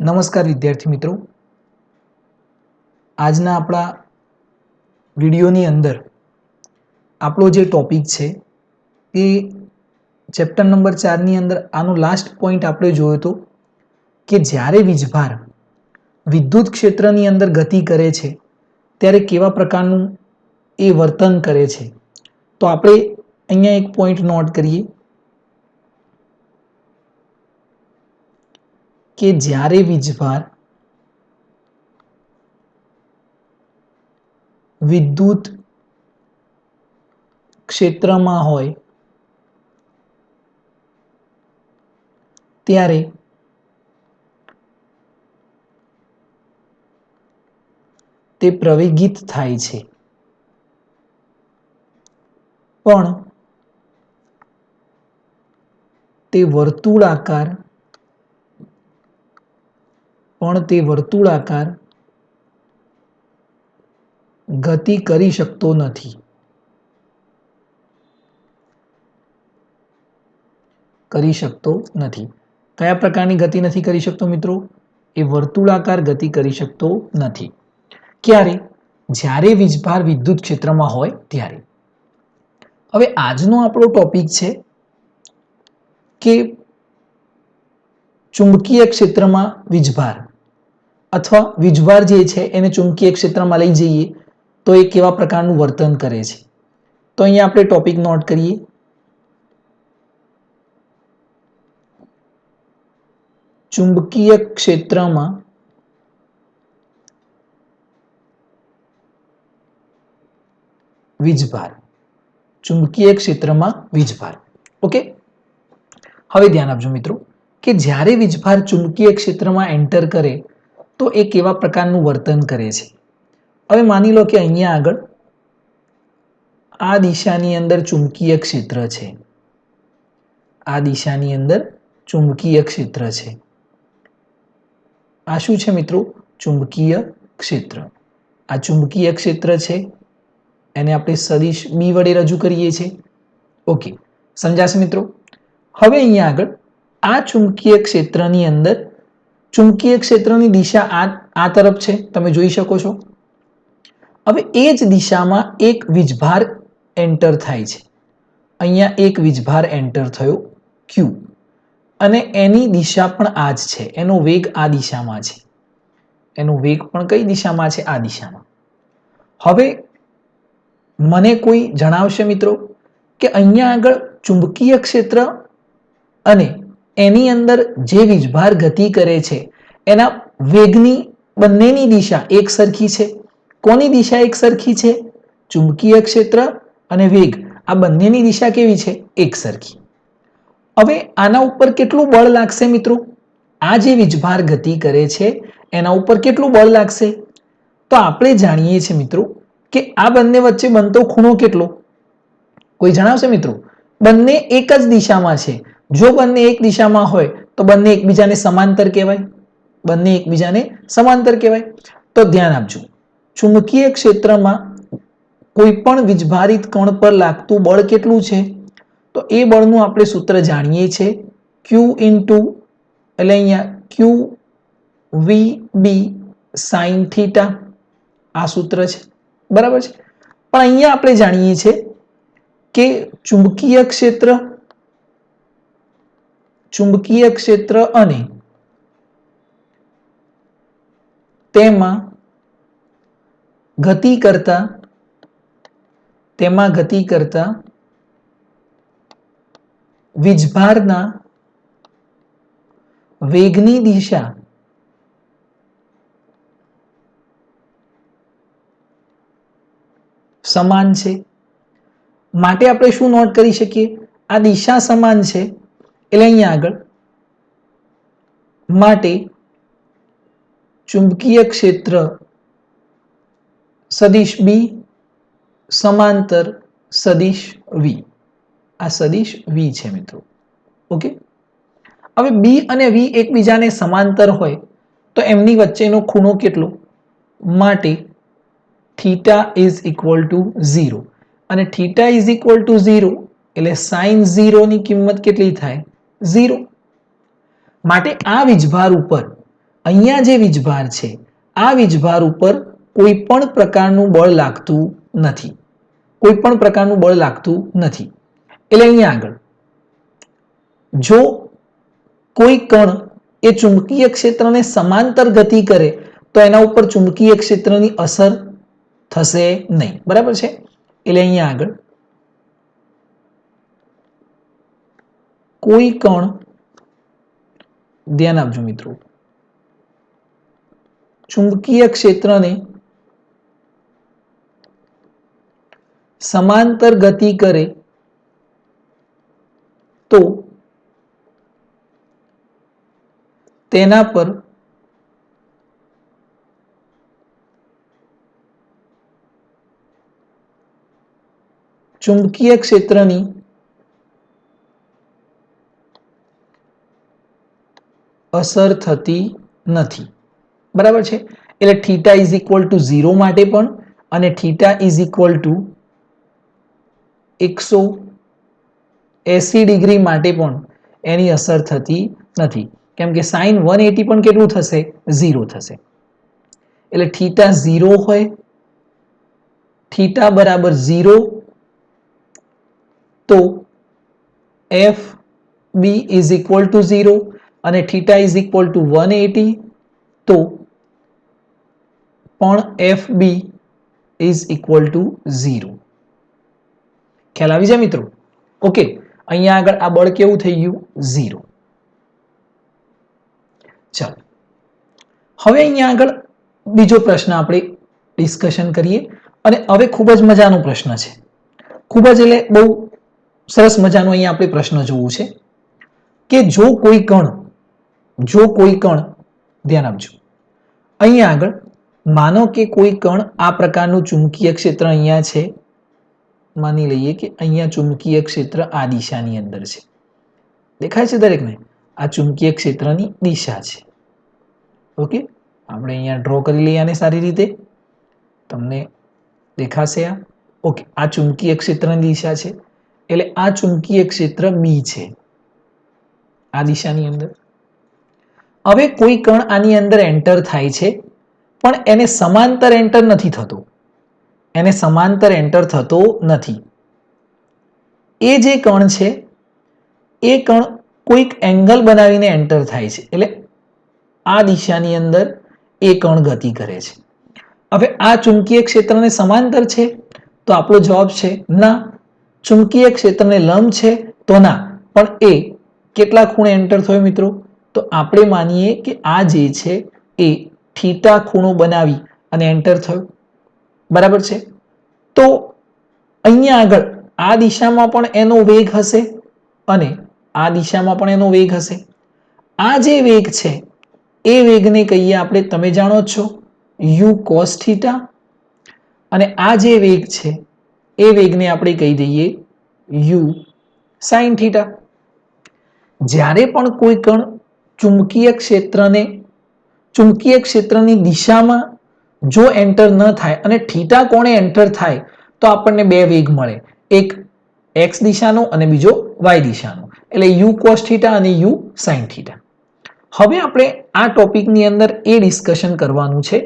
નમસ્કાર વિદ્યાર્થી મિત્રો, આજના આપણા વિડીયોની અંદર આપણો જે ટોપિક છે એ ચેપ્ટર નંબર 4 ની અંદર આનો લાસ્ટ પોઈન્ટ આપણે જોયો હતો કે જ્યારે વીજભાર વિદ્યુત ક્ષેત્રની અંદર ગતિ કરે છે ત્યારે કેવા પ્રકારનું એ વર્તન કરે છે. તો આપણે અહીંયા એક પોઈન્ટ નોટ કરીએ કે જ્યારે વીજભાર વિદ્યુત ક્ષેત્રમાં હોય ત્યારે તે પ્રવેગિત થાય છે, પણ તે વર્તુળાકાર ગતિ કરી શકતો નથી. કયા પ્રકારની ગતિ નથી કરી શકતો મિત્રો? એ વર્તુળાકાર ગતિ કરી શકતો નથી. ક્યારે? જ્યારે વીજભાર વિદ્યુત ક્ષેત્રમાં હોય ત્યારે. હવે આજનો આપણો ટોપિક છે કે ચુંબકીય ક્ષેત્રમાં વીજભાર અથવા વીજભાર જે છે એને ચુંબકીય ક્ષેત્રમાં લઈ જઈએ તો એ કેવા પ્રકારનું વર્તન કરે છે. તો અહીંયા આપણે ટોપિક નોટ કરીએ. ચુંબકીય ક્ષેત્રમાં વીજભાર. ઓકે, હવે ધ્યાન આપજો મિત્રો કે જ્યારે વીજભાર ચુંબકીય ક્ષેત્રમાં એન્ટર કરે તો એ કેવા પ્રકારનું વર્તન કરે છે. હવે માની લો કે અહીંયા આગળ આ દિશાની અંદર ચુંબકીય ક્ષેત્ર છે, આ દિશાની અંદર ચુંબકીય ક્ષેત્ર છે. આ શું છે મિત્રો? ચુંબકીય ક્ષેત્ર. આ ચુંબકીય ક્ષેત્ર છે, એને આપણે સદિશ બી વડે રજૂ કરીએ છીએ. ઓકે, સમજાશે મિત્રો? હવે અહીંયા આગળ આ ચુંબકીય ક્ષેત્રની અંદર ચુંબકીય ક્ષેત્રની દિશા આ તરફ છે, તમે જોઈ શકો છો. હવે એ જ દિશામાં એક વીજભાર એન્ટર થાય છે. અહીંયા એક વીજભાર એન્ટર થયો Q, અને એની દિશા પણ આ જ છે, એનો વેગ આ દિશામાં છે. એનો વેગ પણ કઈ દિશામાં છે? આ દિશામાં. હવે મને કોઈ જણાવશે મિત્રો કે અહીંયા આગળ ચુંબકીય ક્ષેત્ર અને એની અંદર જે વીજભાર ગતિ કરે છે એના વેગની બંનેની દિશા એક સરખી છે. કોની દિશા એક સરખી છે? ચુંબકીય ક્ષેત્ર અને વેગ, આ બંનેની દિશા કેવી છે? એક સરખી. હવે આના ઉપર કેટલું બળ લાગશે મિત્રો? આ જે વીજભાર ગતિ કરે છે એના ઉપર કેટલું બળ લાગશે? તો આપણે જાણીએ છીએ મિત્રો કે આ બંને વચ્ચે બનતો ખૂણો કેટલો? કોઈ જણાવશે મિત્રો? બંને એક જ દિશામાં છે. જો બંને એક દિશામાં હોય તો બંને એકબીજાને સમાંતર કહેવાય. તો ધ્યાન આપજો, ચુંબકીય ક્ષેત્રમાં કોઈ પણ વીજભારિત કણ પર લાગતું બળ કેટલું છે? તો એ બળનું આપણે સૂત્ર જાણીએ છીએ, Q ઇન્ટુ એટલે અહીંયા Q VB sin થીટા. આ સૂત્ર છે, બરાબર છે. પણ અહીંયા આપણે જાણીએ છીએ કે ચુંબકીય ક્ષેત્ર અને તેમાં ગતિ કરતા વીજભારના વેગની દિશા સમાન છે. માટે આપણે શું નોટ કરી શકીએ? આ દિશા સમાન છે એટલે અહીંયા આગળ માટે ચુંબકીય ક્ષેત્ર સદિશ બી સમાંતર સદિશ વી. આ સદિશ વી છે મિત્રો. ઓકે, હવે બી અને વી એકબીજાને સમાંતર હોય તો એમની વચ્ચેનો ખૂણો કેટલો? માટે થીટા ઇઝ ઇક્વલ ટુ 0, અને થીટા ઇઝ ઇક્વલ ટુ 0 એટલે સાઇન 0 ની કિંમત કેટલી થાય? 0. માટે આ વીજભાર ઉપર અહીંયા જે વીજભાર છે આ વીજભાર ઉપર કોઈ પણ પ્રકારનું બળ લાગતું નથી, કોઈ પણ પ્રકારનું બળ લાગતું નથી. એટલે અહીંયા આગળ જો કોઈ કણ એ ચુંબકીય ક્ષેત્રને સમાંતર ગતિ કરે તો એના ઉપર ચુંબકીય ક્ષેત્રની અસર થશે નહીં. બરાબર છે. એટલે અહીંયા આગળ કોઈ કણ, ધ્યાન આપજો મિત્રો, ચુંબકીય ક્ષેત્રને સમાંતર ગતિ કરે તો તેના પર ચુંબકીય ક્ષેત્રની અસર થતી નથી. બરાબર છે. એટલે થીટા ઇઝ ઇક્વલ ટુ 0 માટે પણ અને theta is equal to 180 degree માટે પણ એની અસર થતી નથી, કેમ કે સાઇન 180 પણ કેટલું થશે? 0 થશે. એટલે થીટા 0 હોય, થીટા બરાબર 0, તો F B is equal to 0 અને થીટા ઇઝ ઇક્વલ ટુ 180, તો પણ F B is equal to 0. ખ્યાલ આવી જાય મિત્રો? ઓકે, અહીંયા આગળ આ બળ કેવું થઈ ગયું? 0. ચાલો હવે અહીંયા આગળ બીજો પ્રશ્ન આપણે ડિસ્કશન કરીએ અને હવે ખૂબ જ મજાનો પ્રશ્ન છે. ખૂબ જ એટલે બહુ સરસ મજાનો અહીંયા આપણે પ્રશ્ન જોવું છે કે જો કોઈ કણ ધ્યાન આપજો, અહીંયા આગળ માનો કે કોઈ કણ આ પ્રકારનું ચુંબકીય ક્ષેત્ર અહીંયા છે, માની લઈએ કે અહીંયા ચુંબકીય ક્ષેત્ર આ દિશાની અંદર છે. દેખાય છે દરેકને? આ ચુંબકીય ક્ષેત્રની દિશા છે. ઓકે, આપણે અહીંયા ડ્રો કરી લઈએ આને સારી રીતે, તમને દેખાશે આ. ઓકે, આ ચુંબકીય ક્ષેત્રની દિશા છે. એટલે આ ચુંબકીય ક્ષેત્ર બી છે આ દિશાની અંદર. હવે કોઈ કણ આની અંદર એન્ટર થાય છે પણ એને સમાંતર એન્ટર નથી થતો, એને સમાંતર એન્ટર થતો નથી. એ જે કણ છે એ કણ કોઈક એંગલ બનાવીને એન્ટર થાય છે, એટલે આ દિશાની અંદર એ કણ ગતિ કરે છે. હવે આ ચુંબકીય ક્ષેત્રને સમાંતર છે તો આપણો જવાબ છે ના. ચુંબકીય ક્ષેત્રને લંબ છે તો ના. પણ એ કેટલા ખૂણે એન્ટર થયો મિત્રો? તો આપણે માનીએ કે આ જે છે એ થીટા ખૂણો બનાવી અને એન્ટર થયો. બરાબર છે. તો અહીંયા આગળ આ દિશામાં પણ એનો વેગ હશે અને આ દિશામાં પણ એનો વેગ હશે. આ જે વેગ છે એ વેગને કહીએ આપણે, તમે જાણો છો, u cos થીટા, અને આ જે વેગ છે એ વેગને આપણે કહી દઈએ u sin થીટા. જ્યારે પણ કોઈ કણ ચુંબકીય ક્ષેત્રની દિશામાં જો એન્ટર ન થાય અને થીટા કોણે એન્ટર થાય તો આપણને બે વેગ મળે, એક x દિશાનો અને બીજો y દિશાનો, એટલે u cos થીટા અને u sin થીટા. હવે આપણે આ ટોપિકની અંદર એ ડિસ્કશન કરવાનું છે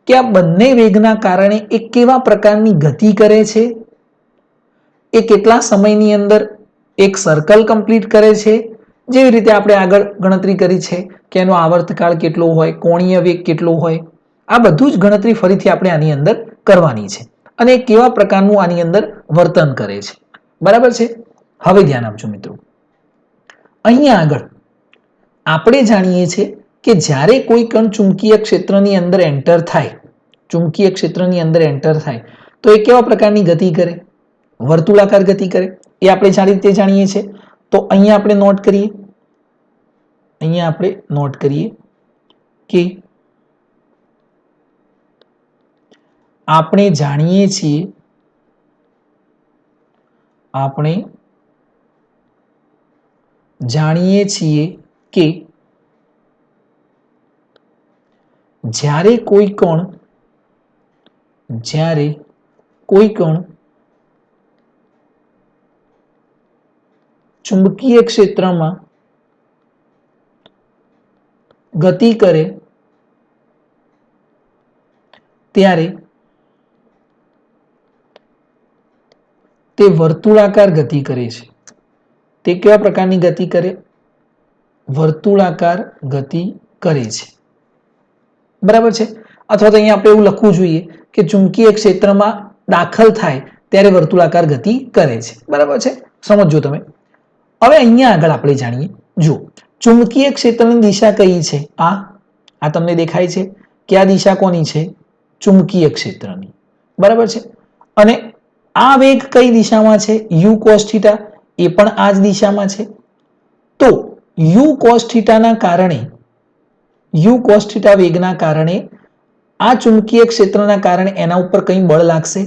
કે આ બંને વેગના કારણે એ કેવા પ્રકારની ગતિ કરે છે, એ કેટલા સમયની અંદર એક સર્કલ કમ્પ્લીટ કરે છે, જેવી રીતે આપણે આગળ ગણતરી કરી છે કે એનો આવર્તકાળ કેટલો હોય, કોણીય વેગ કેટલો હોય, આ બધું જ ગણતરી ફરીથી આપણે આની અંદર કરવાની છે અને કેવા પ્રકારનું આની અંદર વર્તન કરે છે. બરાબર છે. હવે ધ્યાન આપજો મિત્રો, અહીંયા આગળ આપણે જાણીએ છીએ કે જ્યારે કોઈ કણ ચુંબકીય ક્ષેત્રની અંદર એન્ટર થાય તો એ કેવા પ્રકારની ગતિ કરે? વર્તુળાકાર ગતિ કરે. એ આપણે સારી રીતે જાણીએ છીએ. તો અહીંયા આપણે નોટ કરીએ કે આપણે જાણીએ છીએ કે જ્યારે કોઈ કણ ચુંબકીય ક્ષેત્રમાં ગતિ કરે ત્યારે તે વર્તુળાકાર ગતિ કરે છે. તે કેવા પ્રકારની ગતિ કરે? વર્તુળાકાર ગતિ કરે છે. બરાબર છે. અથવા તો અહીંયા આપણે એવું લખવું જોઈએ કે ચુંબકીય ક્ષેત્રમાં દાખલ થાય ત્યારે વર્તુળાકાર ગતિ કરે છે. બરાબર છે. સમજો તમે. હવે અહીંયા આગળ આપણે જાણીએ. જો ચુંબકીય ક્ષેત્રની દિશા કઈ છે? આ તમને દેખાય છે કે આ દિશા કોની છે? ચુંબકીય ક્ષેત્રની. બરાબર છે. અને આ વેગ કઈ દિશામાં છે? u cos theta. એ પણ આ જ દિશામાં છે. તો u cos થીટા ના કારણે u cos થીટા વેગના કારણે આ ચુંબકીય ક્ષેત્રના કારણે એના ઉપર કઈ બળ લાગશે?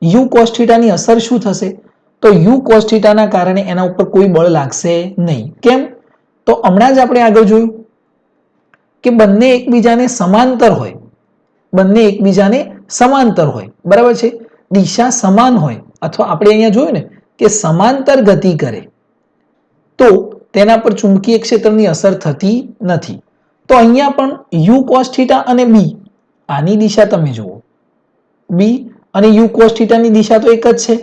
u cos થીટા ની અસર શું થશે? તો u cos થીટા ના કારણે એના ઉપર કોઈ બળ લાગશે નહીં. કેમ? તો હમણાં જ આપણે આગળ જોયું કે બંને એકબીજાને સમાંતર હોય. બંને એકબીજાને સમાંતર હોય. બરાબર છે. દિશા સમાન હોય અથવા આપણે અહીંયા જોયું ને કે સમાંતર ગતિ કરે તો તેના પર ચુંબકીય ક્ષેત્રની અસર થતી નથી. તો અહીંયા પણ u cos થીટા અને b આની દિશા તમે જુઓ. b અને u cos થીટા ની દિશા તો એક જ છે.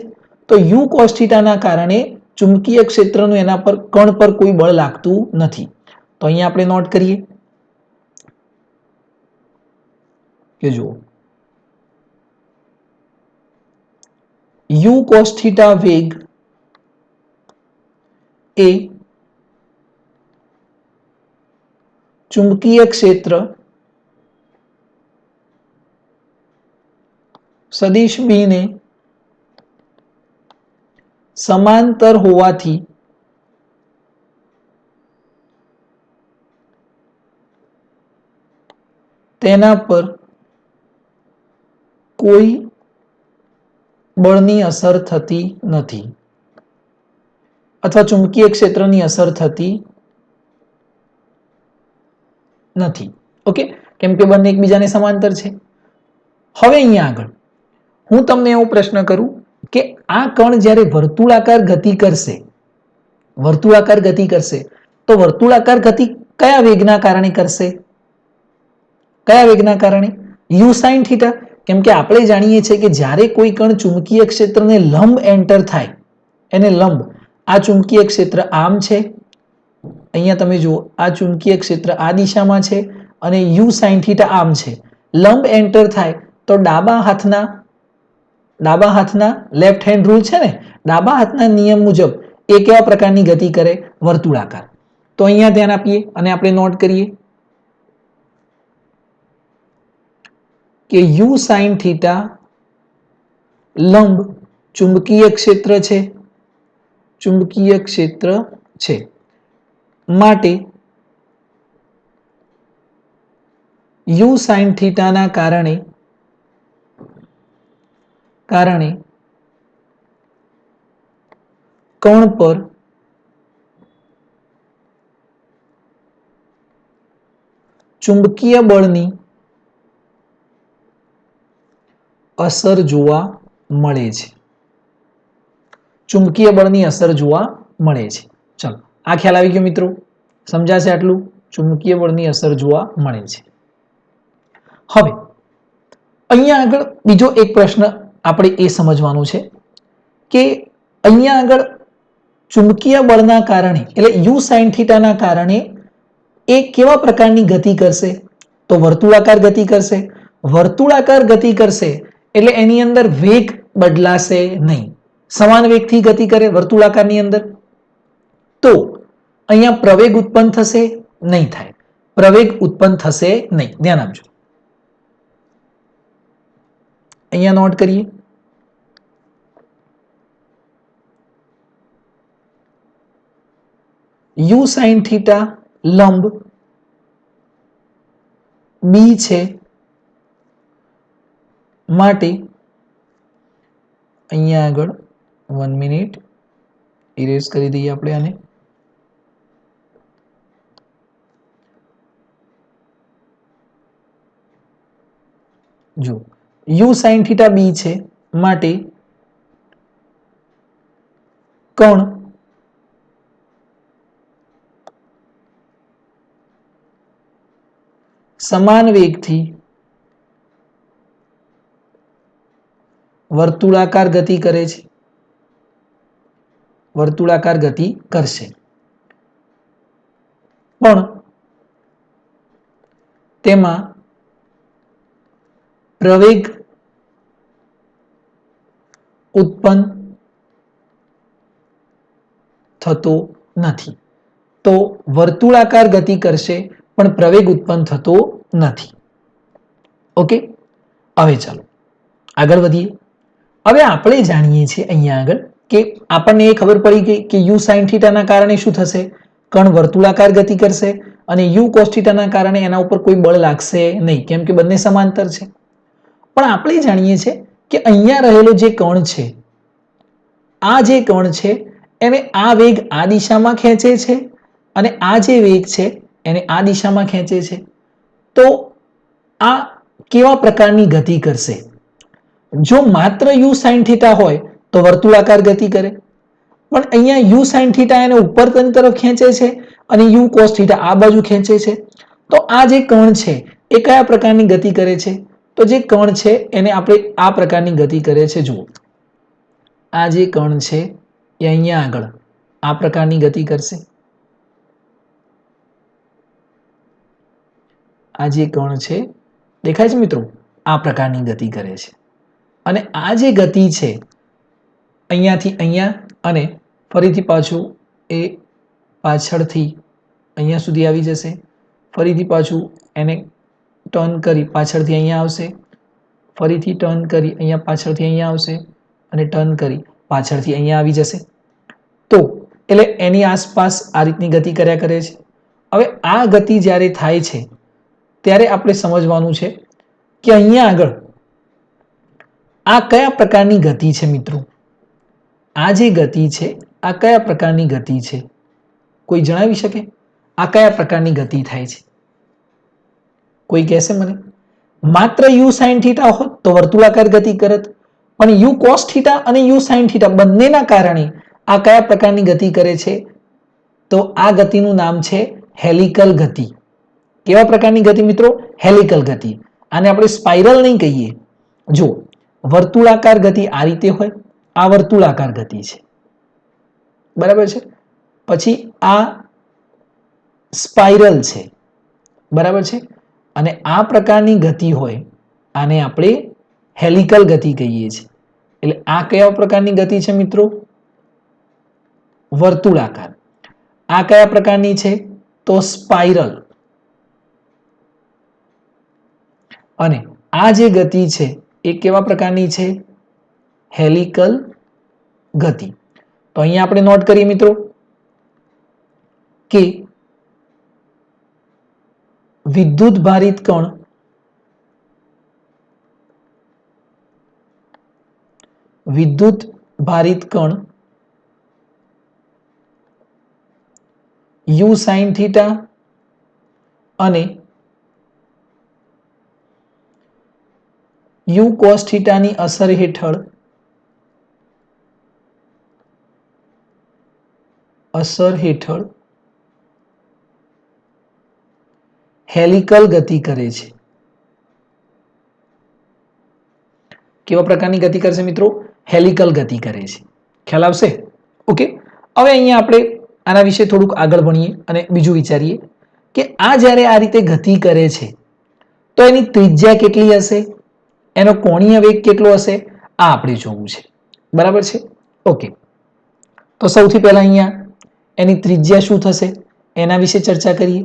તો u cos થીટા ના કારણે ચુંબકીય ક્ષેત્રનું એના પર કણ પર કોઈ બળ લાગતું નથી. તો અહીંયા આપણે નોટ કરીએ કે જુઓ u cos થીટા વેગ એ ચુંબકીય ક્ષેત્ર સદિશ b ને સમાંતર હોવાથી તેના પર કોઈ બળની અસર થતી નથી અથવા ચુંબકીય ક્ષેત્રની અસર થતી નથી. ઓકે, કેમ કે બંને એકબીજાને સમાંતર છે. હવે અહીંયા આગળ હું તમને એવો પ્રશ્ન કરું કે આ કણ જ્યારે વર્તુળાકાર ગતિ કરશે તો વર્તુળાકાર ગતિ કયા વેગના કારણે કરશે? કયા વેગના કારણે? u sin theta. કેમ કે આપણે જાણીએ છીએ કે જ્યારે કોઈ કણ ચુંબકીય ક્ષેત્રને લંબ એન્ટર થાય એને લંબ, આ ચુંબકીય ક્ષેત્ર આમ છે, અહીંયા તમે જુઓ આ ચુંબકીય ક્ષેત્ર આ દિશામાં છે અને u sin થીટા આમ છે. લંબ એન્ટર થાય તો ડાબા હાથના લેફ્ટ હેન્ડ રૂલ છે ને, ડાબા હાથના નિયમ મુજબ એ કેવા પ્રકારની ગતિ કરે? વર્તુળાકાર. તો અહીંયા ધ્યાન આપીએ અને આપણે નોટ કરીએ કે u sin થીટા લંબ ચુંબકીય ક્ષેત્ર છે માટે u sin થીટા ના કારણે કણ પર ચુંબકીય બળની અસર જોવા મળે છે. ચુંબકીય બળની અસર જોવા મળે છે. ચલો, આ ખ્યાલ આવી ગયો મિત્રો? સમજાશે આટલું? ચુંબકીય બળની અસર જોવા મળે છે. હવે અહીંયા આગળ બીજો એક પ્રશ્ન આપણે એ સમજવાનું છે કે અહીંયા આગળ ચુંબકીય બળના કારણે એટલે u sin થીટા ના કારણે એ કેવા પ્રકારની ગતિ કરશે? તો વર્તુળાકાર ગતિ કરશે. વર્તુળાકાર ગતિ કરશે એટલે એની અંદર વેગ બદલાશે નહીં. સમાન વેગથી ગતિ કરે વર્તુળાકારની અંદર તો અહીંયા પ્રવેગ ઉત્પન્ન થશે નહીં? થાય. પ્રવેગ ઉત્પન્ન થશે નહીં. ધ્યાન આપજો. અહીંયા નોટ કરીએ u sin થીટા લંબ b છે માટે અહીંયા આગળ 1 મિનિટ ઇરેઝ કરી દઈએ આપણે આને. જો u sin થીટા b છે માટે કણ સમાન વેગથી વર્તુળાકાર ગતિ કરે છે, વર્તુળાકાર ગતિ કરશે, પણ તેમાં પ્રવેગ ઉત્પન્ન થતો નથી. તો વર્તુળાકાર ગતિ કરશે પણ પ્રવેગ ઉત્પન્ન થતો નથી. ઓકે, હવે ચાલો આગળ વધીએ. હવે આપણે જાણીએ છીએ અહીંયા આગળ કે આપણને એ ખબર પડી ગઈ કે u sin θ ના કારણે શું થશે, કણ વર્તુળાકાર ગતિ કરશે અને u cos θ ના કારણે એના ઉપર કોઈ બળ લાગશે નહીં, કેમ કે બંને સમાંતર છે. પણ આપણે જાણીએ છીએ કે અહીંયા રહેલો જે કણ છે, આ જે કણ છે એને આ વેગ આ દિશામાં ખેંચે છે અને આ જે વેગ છે એને આ દિશામાં ખેંચે છે. તો આ કેવા પ્રકારની ગતિ કરશે? જો માત્ર u sin θ હોય તો વર્તુળાકાર ગતિ કરે, પણ અહીંયા u sin θ એને ઉપરની તરફ ખેંચે છે અને u cos θ આ બાજુ ખેંચે છે. તો આ જે કણ છે એ કયા પ્રકારની ગતિ કરે છે? તો જે કણ છે એને આપણે આ પ્રકારની ગતિ કરે છે. જુઓ, આ જે કણ છે એ અહીંયા આગળ આ પ્રકારની ગતિ કરશે. આ જે કણ છે દેખાય છે મિત્રો, આ પ્રકારની ગતિ કરે છે. અને આ જે ગતિ છે અહીંયાથી અહીંયા અને ફરીથી પાછું એ પાછળથી અહીંયા સુધી આવી જશે, ફરીથી પાછું એને ટર્ન કરી પાછળથી અહીંયા આવશે, ફરીથી ટર્ન કરી અહીંયા પાછળથી અહીંયા આવશે અને ટર્ન કરી પાછળથી અહીંયા આવી જશે. તો એટલે એની આસપાસ આ રીતની ગતિ કર્યા કરે છે. હવે આ ગતિ જ્યારે થાય છે ત્યારે આપણે સમજવાનું છે કે અહીંયા આગળ આ કયા પ્રકારની ગતિ છે મિત્રો? આ જે ગતિ છે આ કયા પ્રકારની ગતિ છે? કોઈ જણાવી શકે આ કયા પ્રકારની ગતિ થાય છે? કોઈ કહેશે મને? માત્ર u sin θ હોત તો વર્તુળાકાર ગતિ કરત, પણ u cos θ અને u sin θ બંનેના કારણે આ કયા પ્રકારની ગતિ કરે છે? તો આ ગતિનું નામ છે હેલિકલ ગતિ. કેવા પ્રકારની ગતિ મિત્રો? હેલિકલ ગતિ. આને આપણે સ્પાઇરલ નહીં કહીએ. જો વર્તુળાકાર ગતિ આ રીતે હોય, આ વર્તુળાકાર ગતિ છે, બરાબર છે, પછી આ સ્પાઇરલ છે, બરાબર છે, અને આ પ્રકારની ગતિ હોય આને આપણે હેલિકલ ગતિ કહીએ છીએ. એટલે આ કયા પ્રકારની ગતિ છે મિત્રો? વર્તુળાકાર. આ કયા પ્રકારની છે? તો સ્પાઇરલ. અને આ જે ગતિ છે એ કેવા પ્રકારની છે? હેલિકલ ગતિ. તો અહીંયા આપણે નોટ કરીએ મિત્રો કે વિદ્યુત ભારિત કણ u sin θ અને u cos θ ની અસર હેઠળ હેલિકલ ગતિ કરે છે. કેવા પ્રકારની ગતિ કરશે મિત્રો? હેલિકલ ગતિ કરે છે. ખ્યાલ આવશે? ઓકે, હવે અહીંયા આપણે આના વિશે થોડુંક આગળ ભણીએ અને બીજું વિચારીએ કે આ જ્યારે આ રીતે ગતિ કરે છે તો એની ત્રિજ્યા કેટલી હશે, એનો કોણીય વેગ કેટલો હશે, આ આપણે જોવું છે. બરાબર છે? ઓકે, તો સૌથી પહેલા અહીંયા એની ત્રિજ્યા શું થશે એના વિશે ચર્ચા કરીએ.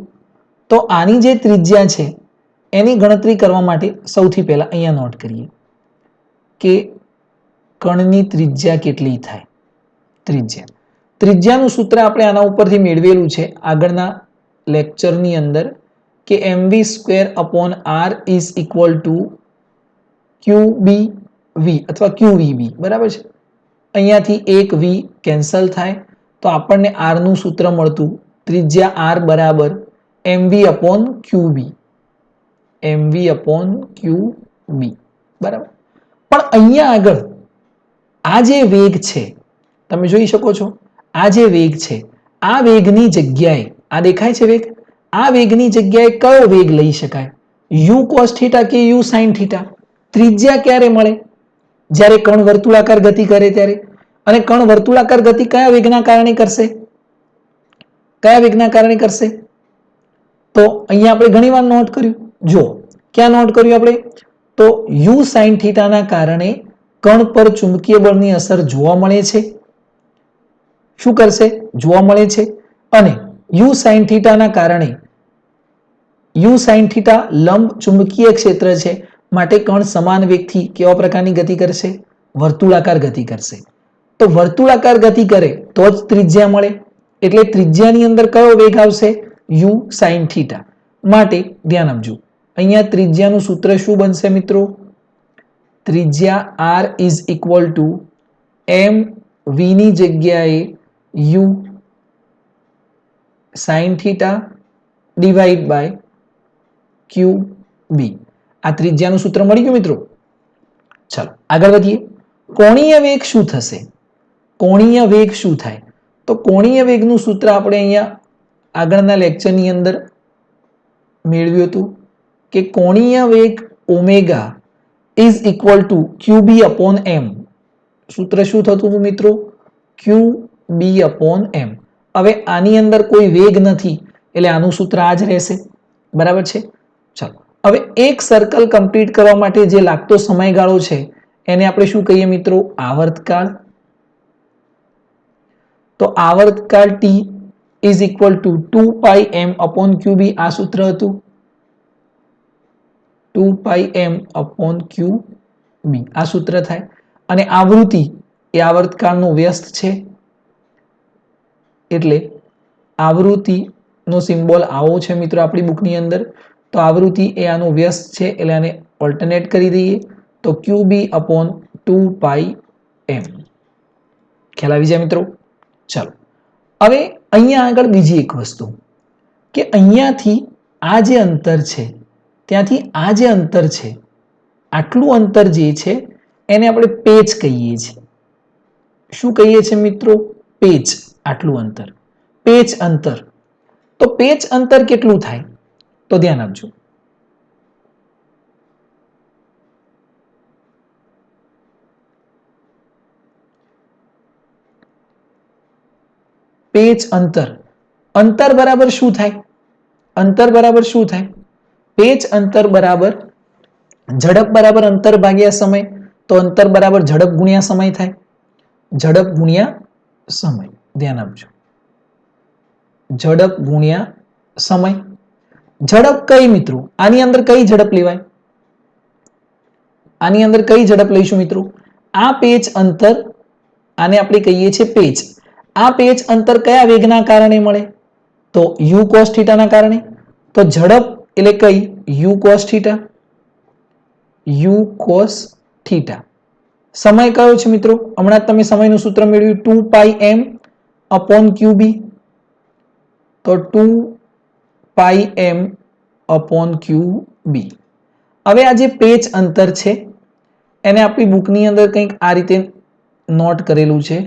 તો આની જે ત્રિજ્યા છે એની ગણતરી કરવા માટે સૌથી પહેલા અહીંયા નોટ કરીએ કે કણની ત્રિજ્યા કેટલી થાય. ત્રિજ્યાનું સૂત્ર આપણે આના ઉપરથી મેળવેલું છે આગળના લેક્ચરની અંદર કે mv²/r is equal two qbv અથવા qvb. બરાબર છે? અહીંયાથી એક v કેન્સલ થાય તો આપણને r નું સૂત્ર મળતું ત્રિજ્યા r બરાબર mv/qb. બરાબર. પણ અહીંયા આગળ આ જે વેગ છે તમે જોઈ શકો છો, આ જે વેગ છે આ વેગની જગ્યાએ આ દેખાય છે વેગ, આ વેગની જગ્યાએ કયો વેગ લઈ શકાય? u cos θ કે u sin θ? ત્રિજ્યા ક્યારે મળે? જ્યારે કણ વર્તુળાકાર ગતિ કરે ત્યારે, અને કણ વર્તુળાકાર ગતિ કયા વેગના કારણે કરશે? કયા વેગના કારણે કરશે? તો અહીંયા આપણે ઘણી વાર નોટ કર્યું. જો ક્યાં નોટ કર્યું આપણે? તો u sin θ ના કારણે કણ પર ચુંબકીય બળની અસર જોવા મળે છે. શું કરશે? જોવા મળે છે. અને u sin θ ના કારણે u sin θ લંબ ચુંબકીય ક્ષેત્ર છે, માટે કણ સમાન વેગથી કેવા પ્રકારની ગતિ કરશે? વર્તુળાકાર ગતિ કરશે. તો વર્તુળાકાર ગતિ કરે તો જ ત્રિજ્યા મળે. એટલે ત્રિજ્યાની અંદર કયો વેગ આવશે? u sin θ. માટે ધ્યાન આપજો, અહીંયા ત્રિજ્યાનું સૂત્ર શું બનશે મિત્રો? ત્રિજ્યા r is equal to m v ની જગ્યાએ u sin θ divide by qb. આ ત્રિજ્યાનું સૂત્ર મળી ગયું મિત્રો. ચાલો આગળ વધીએ. કોણીય વેગ શું થશે? કોણીય વેગ શું થાય? તો કોણીય વેગનું સૂત્ર આપણે અહીંયા આગળના લેક્ચરની અંદર મેળવ્યું હતું કે કોણીય વેગ omega is equal two qb upon m. સૂત્ર શું થતું હતું મિત્રો? qb upon m. હવે આની અંદર કોઈ વેગ નથી એટલે આનું સૂત્ર આ જ રહેશે. બરાબર છે. ચાલો હવે એક સર્કલ કમ્પ્લીટ કરવા માટે જે લાગતો સમયગાળો છે એને આપણે શું કહીએ મિત્રો? આવર્તકાળ. તો આવર્તકાળ t is equal two 2 pi m upon qb. આ સૂત્ર હતું 2 પાઈ m અપોન qb. આ સૂત્ર થાય. અને આવૃત્તિ એ આવર્તકાળનો વ્યસ્ત છે, એટલે આવૃત્તિનો સિમ્બોલ આવો છે મિત્રો આપણી બુકની અંદર. તો આવૃત્તિ એ આનો વ્યસ્ત છે એટલે આને ઓલ્ટરનેટ કરી દઈએ તો qb અપોન 2 પાઈ m. ખ્યાલ આવી જાય મિત્રો? ચાલો હવે અહીંયા આગળ બીજી એક વસ્તુ કે અહીંયાથી આ જે અંતર છે ત્યાંથી આ જે અંતર છે, આટલું અંતર જે છે એને આપણે પેચ કહીએ છીએ. શું કહીએ છીએ મિત્રો? પેચ. આટલું અંતર પેચ અંતર. તો પેચ અંતર કેટલું થાય? તો ધ્યાન આપજો. પેચ અંતર. અંતર બરાબર શું થાય? અંતર બરાબર શું થાય? પેચ અંતર બરાબર ઝડપ બરાબર અંતર ભાગ્યા સમય. તો અંતર બરાબર ઝડપ ગુણ્યા સમય થાય. ઝડપ ગુણ્યા સમય. ધ્યાન આપજો. ઝડપ ગુણ્યા સમય. ઝડપ કઈ મિત્રો? આની અંદર કઈ ઝડપ લેવાય? આની અંદર કઈ ઝડપ લઈશું મિત્રો? આ પેચ અંતર, આને આપણે કહીએ છીએ પેચ. આ પેચ અંતર કયા વેગના કારણે મળે? તો u cos θ ના કારણે. તો ઝડપ એટલે કઈ? u cos θ. u cos θ. સમય કયો છે મિત્રો? હમણાં તમે સમયનું સૂત્ર મેળવ્યું 2 પાઈ m અપોન qb. તો 2 પાઈ m અપોન qb. હવે આ જે પેચ અંતર છે એને આપણી બુકની અંદર કંઈક આ રીતે નોટ કરેલું છે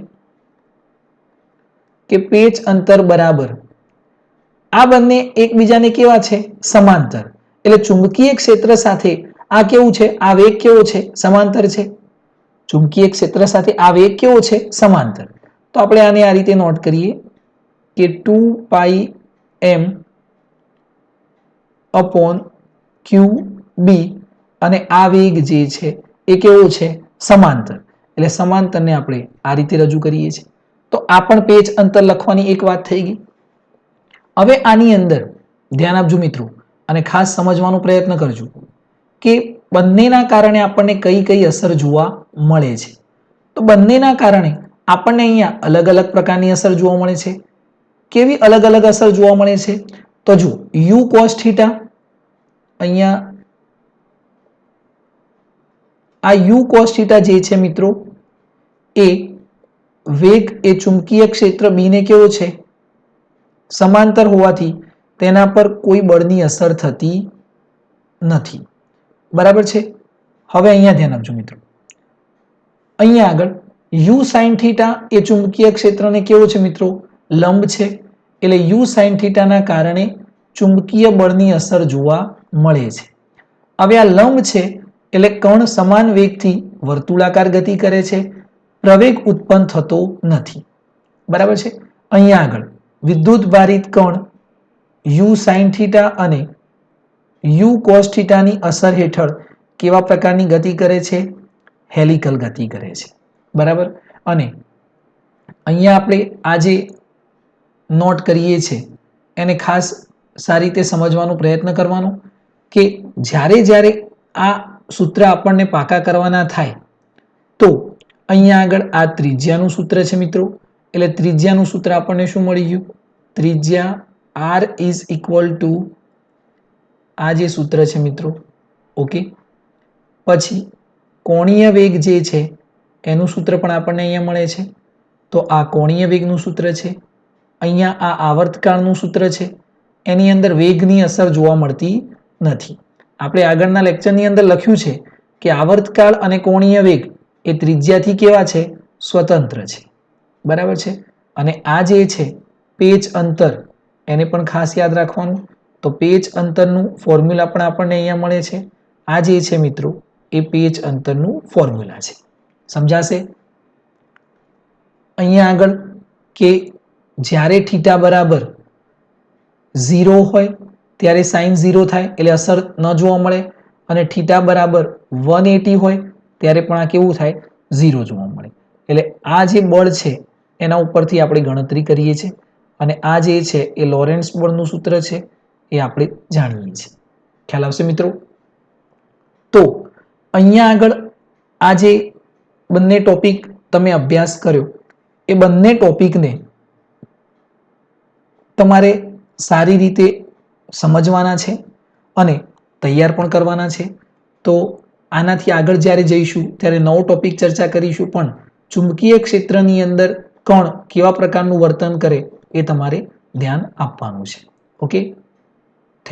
કે પેચ અંતર બરાબર આ બંને એકબીજાને કેવા છે? સમાંતર. એટલે ચુંબકીય ક્ષેત્ર સાથે આ કેવું છે? આ વેગ કેવો છે? સમાંતર છે. ચુંબકીય ક્ષેત્ર સાથે આ વેગ કેવો છે? સમાંતર. તો આપણે આને આ રીતે નોટ કરીએ કે 2 પાઈ m અપોન qb. અને આ વેગ જે છે એ કેવો છે? સમાંતર. એટલે સમાંતરને આપણે આ રીતે રજૂ કરીએ છીએ. તો આ પણ પેચ અંતર લખવાની એક વાત થઈ ગઈ. હવે આની અંદર ધ્યાન આપજો મિત્રો અને ખાસ સમજવાનો પ્રયત્ન કરજો કે બંનેના કારણે આપણને કઈ કઈ અસર જોવા મળે છે. તો બંનેના કારણે આપણને અહીંયા અલગ અલગ પ્રકારની અસર જોવા મળે છે. કેવી અલગ અલગ અસર જોવા મળે છે? તો જો u cos θ, અહીંયા આ u cos θ જે છે મિત્રો એ વેગ એ ચુંબકીય ક્ષેત્ર b ને કેવો છે? સમાંતર હોવાથી તેના પર કોઈ બળની અસર થતી નથી. બરાબર છે. હવે અહીંયા ધ્યાન આપજો મિત્રો. અહીંયા આગળ u sin θ એ ચુંબકીય ક્ષેત્રને કેવો છે મિત્રો? લંબ છે. એટલે u sin θ ના કારણે ચુંબકીય બળની અસર જોવા મળે છે. હવે આ લંબ છે એટલે કણ સમાન વેગથી વર્તુળાકાર ગતિ કરે છે, પ્રવેગ ઉત્પન્ન થતો નથી. બરાબર છે. અહીંયા આગળ વિદ્યુત ભારિત કણ u sin થીટા અને u cos થીટાની અસર હેઠળ કેવા પ્રકારની ગતિ કરે છે? હેલિકલ ગતિ કરે છે. બરાબર. અને અહીંયા આપણે આ જે નોટ કરીએ છીએ એને ખાસ સારી રીતે સમજવાનો પ્રયત્ન કરવાનો કે જ્યારે આ સૂત્ર આપણને પાકા કરવાના થાય તો અહીંયા આગળ આ ત્રિજ્યાનું સૂત્ર છે મિત્રો. એટલે ત્રિજ્યાનું સૂત્ર આપણને શું મળી ગયું? ત્રિજ્યા r ઇઝ ઇક્વલ ટુ આ જે સૂત્ર છે મિત્રો. ઓકે. પછી કોણીય વેગ જે છે એનું સૂત્ર પણ આપણને અહીંયા મળે છે. તો આ કોણીય વેગનું સૂત્ર છે. અહીંયા આ આવર્તકાળનું સૂત્ર છે. એની અંદર વેગની અસર જોવા મળતી નથી. આપણે આગળના લેક્ચરની અંદર લખ્યું છે કે આવર્તકાળ અને કોણીય વેગ એ ત્રિજ્યાથી કેવા છે? સ્વતંત્ર છે. બરાબર છે. અને આ જે છે પેચ અંતર, એને પણ ખાસ યાદ રાખવાનું. તો પેચ અંતરનું ફોર્મ્યુલા પણ આપણને અહીંયા મળે છે. આ જે છે મિત્રો એ પેચ અંતરનું ફોર્મ્યુલા છે. સમજાશે? અહીંયા આગળ કે જ્યારે થીટા બરાબર 0 હોય ત્યારે સાઇન 0 થાય એટલે અસર ન જોવા મળે, અને થીટા બરાબર 180 હોય ત્યારે પણ આ કેવું થાય? 0 જોવા મળે. એટલે આ જે બળ છે એના ઉપરથી આપણે ગણતરી કરીએ છીએ, અને આ જે છે એ લોરેન્ટ્ઝ બળનું સૂત્ર છે એ આપણે જાણીએ છીએ. ખ્યાલ આવશે મિત્રો? તો અહીંયા આગળ આ જે બંને ટોપિક તમે અભ્યાસ કર્યો એ બંને ટોપિકને તમારે સારી રીતે સમજવાના છે અને તૈયાર પણ કરવાના છે. તો આનાથી આગળ જ્યારે જઈશું ત્યારે નવો ટોપિક ચર્ચા કરીશું, પણ ચુંબકીય ક્ષેત્રની અંદર કણ કેવા પ્રકારનું વર્તન કરે એ તમારે ધ્યાન આપવાનું છે. ઓકે.